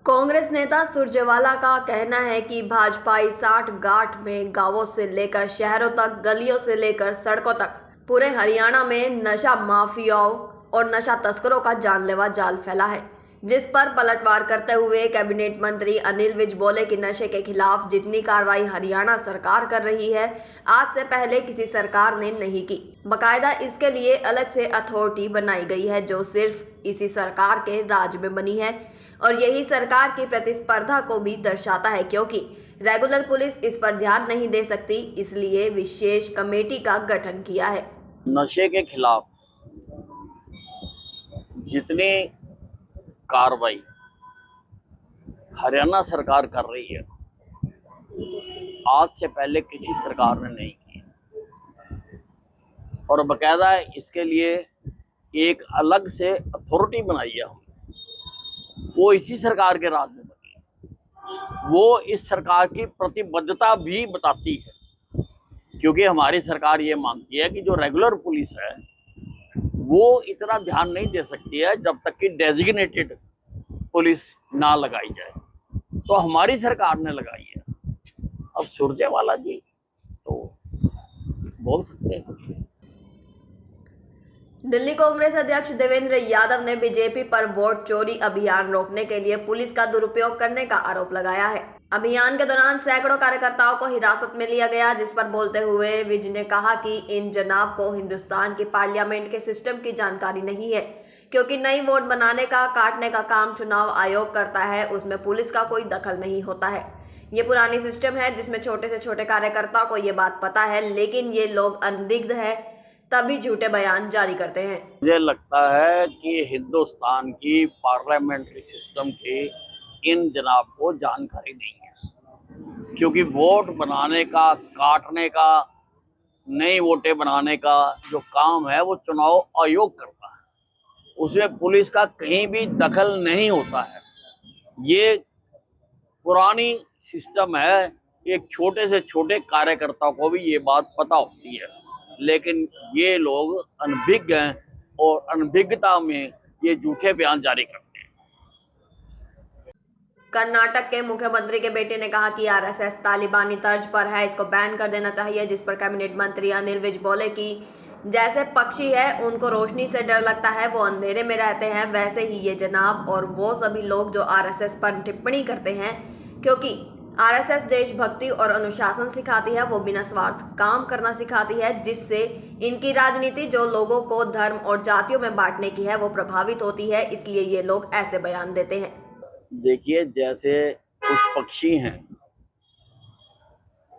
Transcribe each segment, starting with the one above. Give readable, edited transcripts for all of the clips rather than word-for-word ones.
कांग्रेस नेता सुरजेवाला का कहना है कि भाजपाई साठ गांठ में गांवों से लेकर शहरों तक, गलियों से लेकर सड़कों तक पूरे हरियाणा में नशा माफियाओं और नशा तस्करों का जानलेवा जाल फैला है। जिस पर पलटवार करते हुए कैबिनेट मंत्री अनिल विज बोले कि नशे के खिलाफ जितनी कार्रवाई हरियाणा सरकार कर रही है, आज से पहले किसी सरकार ने नहीं की। बकायदा इसके लिए अलग से अथॉरिटी बनाई गई है जो सिर्फ इसी सरकार के राज में बनी है और यही सरकार की प्रतिस्पर्धा को भी दर्शाता है, क्योंकि रेगुलर पुलिस इस पर ध्यान नहीं दे सकती, इसलिए विशेष कमेटी का गठन किया है। नशे के खिलाफ जितनी कार्रवाई हरियाणा सरकार कर रही है, आज से पहले किसी सरकार ने नहीं की और बकायदा इसके लिए एक अलग से अथॉरिटी बनाई है। वो इसी सरकार के राज में बनी है। वो इस सरकार की प्रतिबद्धता भी बताती है, क्योंकि हमारी सरकार ये मानती है कि जो रेगुलर पुलिस है वो इतना ध्यान नहीं दे सकती है जब तक कि डेजिग्नेटेड पुलिस ना लगाई जाए। तो हमारी सरकार ने लगाई है। अब सुरजेवाला जी तो बोल सकते हैं कुछ। दिल्ली कांग्रेस अध्यक्ष देवेंद्र यादव ने बीजेपी पर वोट चोरी अभियान रोकने के लिए पुलिस का दुरुपयोग करने का आरोप लगाया है। अभियान के दौरान सैकड़ों कार्यकर्ताओं को हिरासत में लिया गया, जिस पर बोलते हुए विज ने कहा कि इन जनाब को हिंदुस्तान की पार्लियामेंट के सिस्टम की जानकारी नहीं है, क्योंकि नई वोट बनाने का काटने का काम चुनाव आयोग करता है, उसमें पुलिस का कोई दखल नहीं होता है। ये पुरानी सिस्टम है जिसमें छोटे से छोटे कार्यकर्ताओं को ये बात पता है, लेकिन ये लोग अनदिग्ध है तभी झूठे बयान जारी करते हैं। मुझे लगता है कि हिंदुस्तान की पार्लियामेंट्री सिस्टम की इन जनाब को जानकारी नहीं है, क्योंकि वोट बनाने का, काटने का, नई वोटें बनाने का जो काम है वो चुनाव आयोग करता है। उसमें पुलिस का कहीं भी दखल नहीं होता है। ये पुरानी सिस्टम है। एक छोटे से छोटे कार्यकर्ता को भी ये बात पता होती है, लेकिन ये लोग अनभिज्ञ हैं और अनभिज्ञता में ये झूठे बयान जारी करते हैं। कर्नाटक के मुख्यमंत्री के बेटे ने कहा कि आरएसएस तालिबानी तर्ज पर है, इसको बैन कर देना चाहिए, जिस पर कैबिनेट मंत्री अनिल विज बोले कि जैसे पक्षी है उनको रोशनी से डर लगता है, वो अंधेरे में रहते हैं, वैसे ही ये जनाब और वो सभी लोग जो आरएसएस पर टिप्पणी करते हैं, क्योंकि आरएसएस देशभक्ति और अनुशासन सिखाती है, वो बिना स्वार्थ काम करना सिखाती है, जिससे इनकी राजनीति जो लोगों को धर्म और जातियों में बांटने की है वो प्रभावित होती है, इसलिए ये लोग ऐसे बयान देते हैं। देखिए, जैसे कुछ पक्षी हैं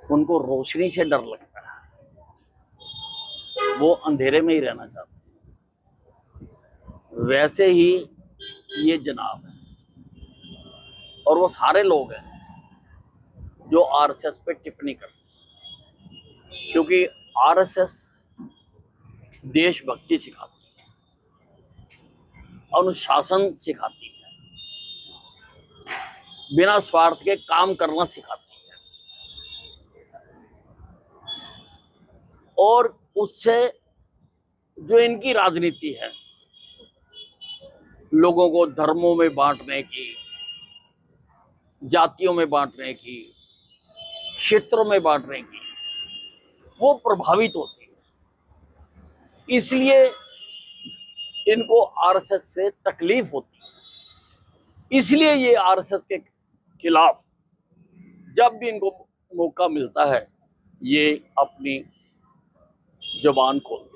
उनको रोशनी से डर लगता है, वो अंधेरे में ही रहना चाहते हैं, वैसे ही ये जनाब है और वो सारे लोग हैं जो आरएसएस पे टिप्पणी करते हैं, क्योंकि आरएसएस देशभक्ति सिखाती है, अनुशासन सिखाती है, बिना स्वार्थ के काम करना सिखाती है और उससे जो इनकी राजनीति है, लोगों को धर्मों में बांटने की, जातियों में बांटने की, क्षेत्रों में बांटने की, वो प्रभावित होती है। इसलिए इनको आरएसएस से तकलीफ होती है। इसलिए ये आरएसएस के खिलाफ जब भी इनको मौका मिलता है ये अपनी जुबान खोलते हैं।